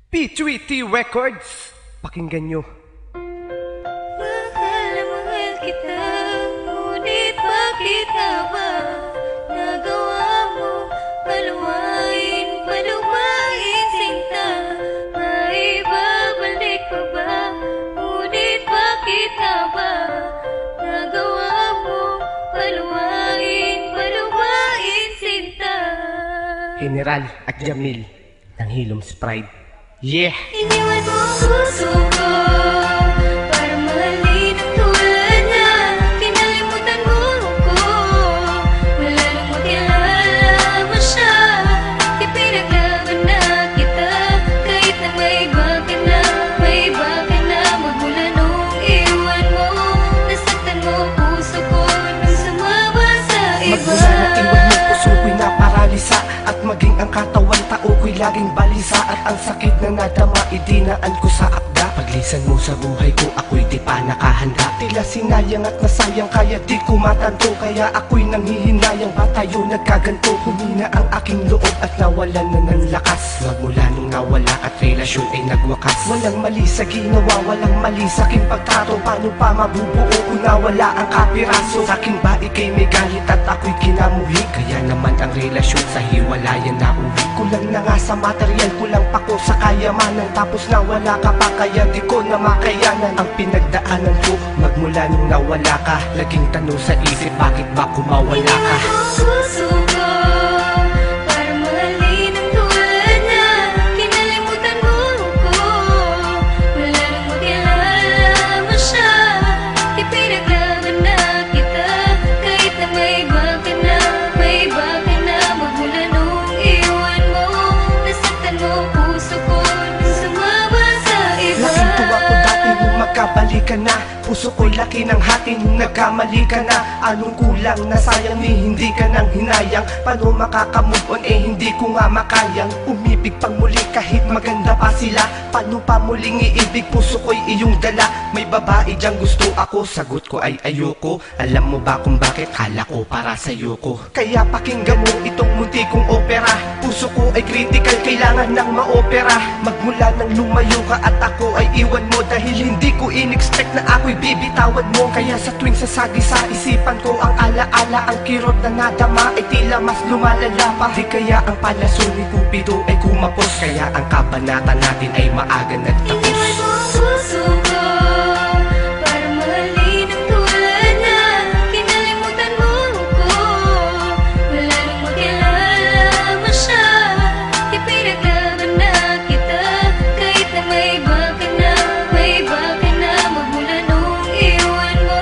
P3T Records, pakinggan nyo. Mahal na mahal kita, ngunit bakit nga ba nagawa mo paluwain sinta? Maibabalik pa ba, ngunit bakit nga ba nagawa mo paluwain sinta? General at Jamil ng Hilom's Pride. Yeah! Iniwan mo ang puso ko para mahalin ang tulad na kinalimutan mo ko. Wala nang makilala mo siya, ipinaglaban na kita. Kahit na may iba ka na magmula nung iwan mo. Nasaktan mo puso ko nung sumama sa iba. Magmula na iwan mo, puso ko'y naparalisa. At maging ang katawan, tao ko'y laging balisa. At ang sakit na nadama, idinaan ko sa akda. Paglisan mo sa buhay ko, ako'y di pa nakahanda. Tila sinayang at nasayang, kaya di ko matanto. Kaya ako'y nanghihinayang, ba tayo nagkaganto? Humina ang aking loob at nawalan na ng lakas. Magmula nung nawala at relasyon ay nagwakas. Walang mali sa ginawa, walang mali sa aking pagtrato. Paano pa mabubuo kung nawala ang kapiraso? Sa aking ba ikay may galit at ako'y kinamuhi? Kaya naman ang relasyon sa hiwalayan na uwi. Kulang na nga sa material, kulang pa ko sa kayamanan. Tapos nawala ka pa, kaya di ko na makayanan ang pinagdaanan ko. Magmula nung nawala ka, laging tanong sa isip, bakit ba kumawala ka? Iniwan mo ang puso ko para mahalin ang tulad na kinalimutan mo ko. Wala nang makilala mo siya, ipinaglaban na kita. Kahit na may iba ka na magmula nung iwan mo. Nasaktan mo puso ko nung sumama sa iba. Laking tuwa ko dati nung magkabalikan na. Puso ko'y laki ng hati nung nagkamali ka na. Anong kulang na sayang ni hindi ka nang hinayang? Paano makakamove on hindi ko nga makayang umibig pang muli kahit maganda pa sila? Paano pa muling iibig, puso ko'y iyong dala? May babae diyang gusto ako, sagot ko ay ayoko. Alam mo ba kung bakit? Kala ko para sa'yo ko. Kaya pakinggan mo itong munti kong opera. Puso ko ay critical, kailangan ng maopera. Magmula nang lumayo ka at ako ay iwan mo. Dahil hindi ko in-expect na ako'y bibitawan mo. Kaya sa tuwing sasagi sa isipan ko ang alaala, ang kirot na nadama ay tila mas lumalala pa. Di kaya ang palaso ni Cupido ay kumapos? Kaya ang kabanata natin ay maaga nagtapos. Iniwan mo ang puso ko para mahalin ang tulad na kinalimutan mo ko. Wala nang makilala mo siya, ipinaglaban na kita. Kahit na may iba ka na magmula nung iwan mo.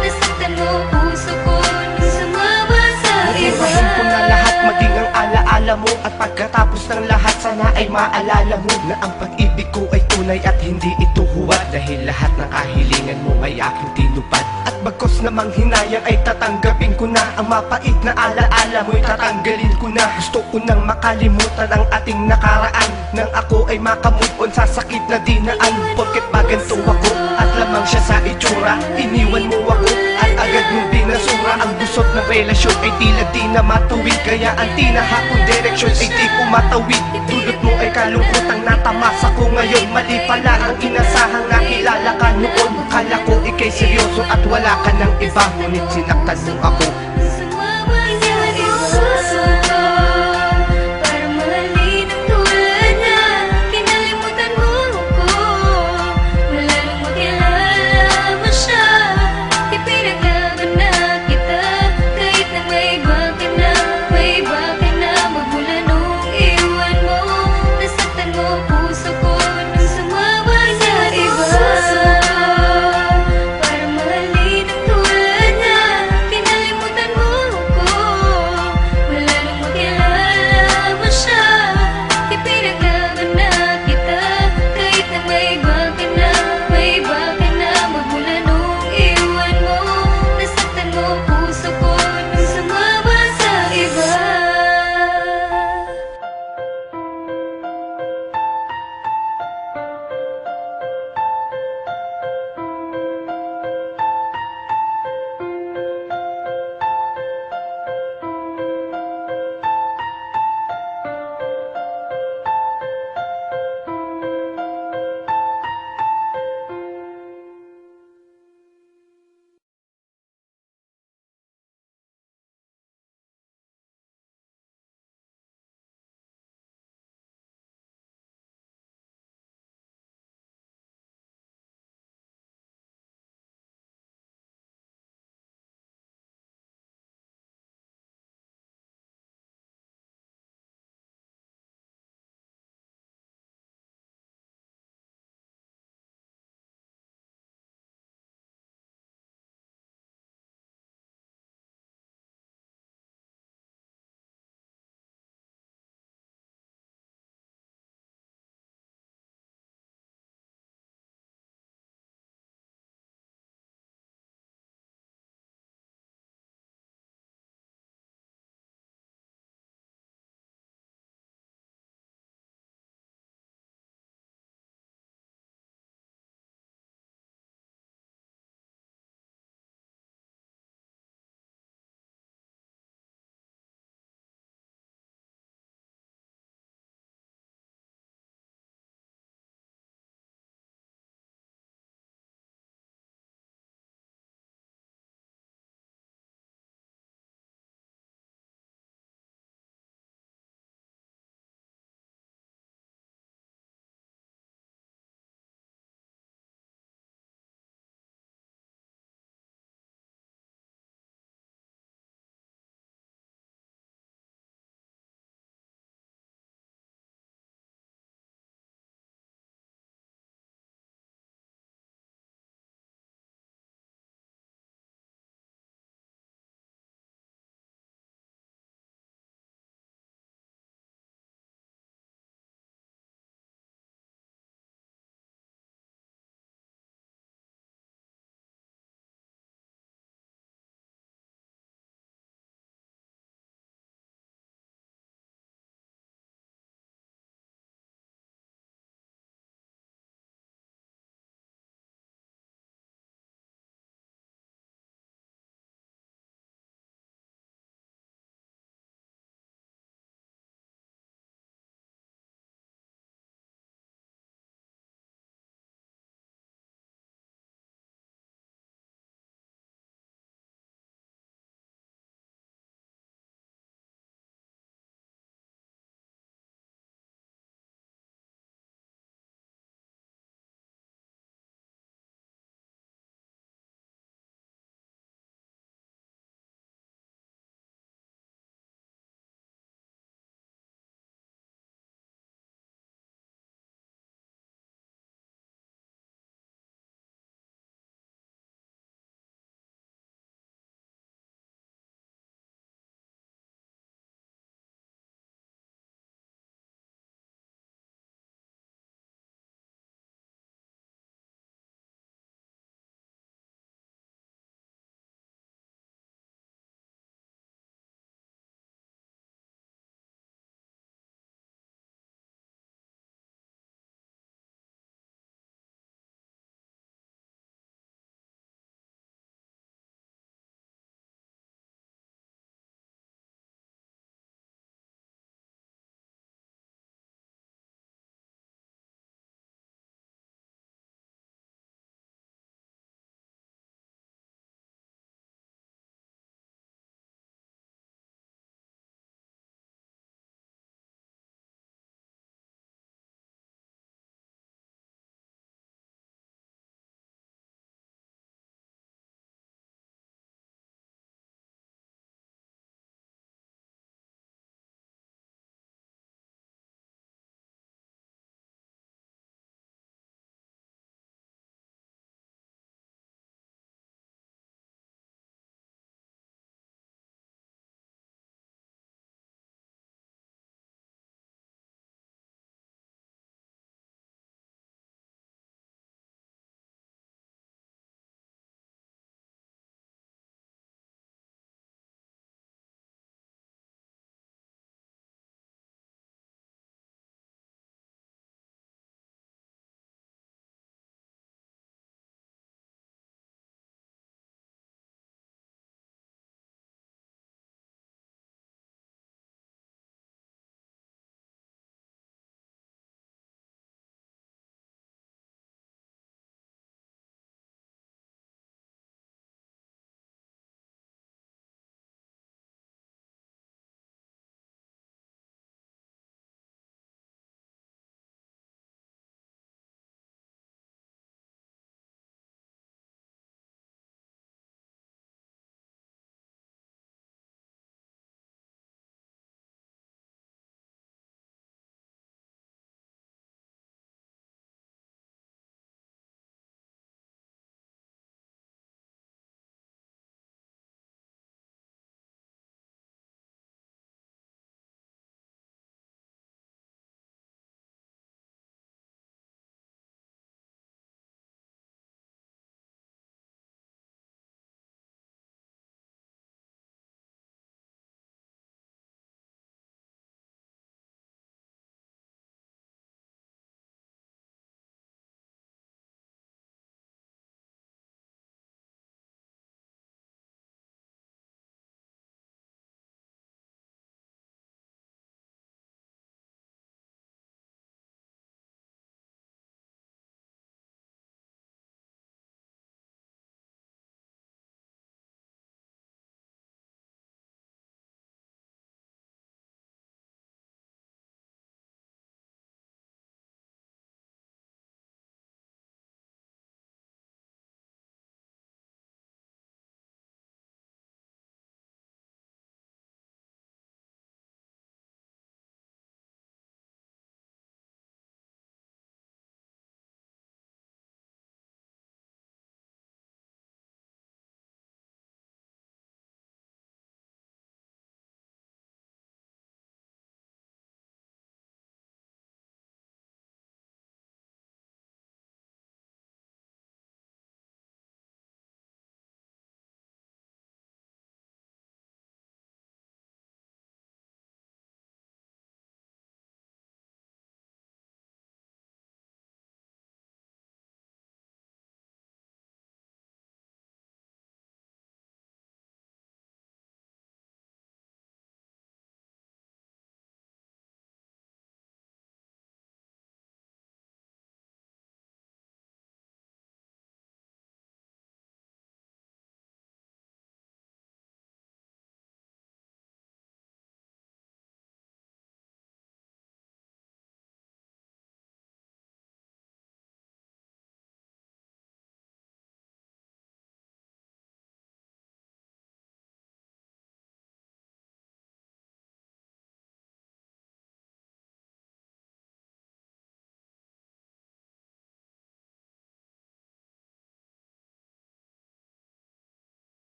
Nasaktan mo puso ko nung sumama sa iba. Bubuhayin ko na lahat, maging ang alaala mo. At pagkatapos ng lahat, sana ay maalala mo na ang pag-ibig ko ay tunay at hindi ito huwad. Dahil lahat ng kahilingan mo ay aking tinupad. At bagkos namang hinayang ay tatanggapin ko na. Ang mapait na alaala mo'y tatanggalin ko na. Gusto ko nang makalimutan ang ating nakaraan. Nang ako ay makamove on sa sakit na dinaan. Porket ba ganito ako at lamang siya sa itsura? Iniwan mo ako at agad mong binasura. Ang gusot ng relasyon ay tila di na matuwid. Kaya ang tinahakong direksyon ay di ko matawid. Dulot mo ay kalungkutang natamasa ko ngayon. Mali pala ang inasahang nakilala ka noon. Kala ko ikay seryoso at wala ka ng iba. Ngunit sinaktan mo ako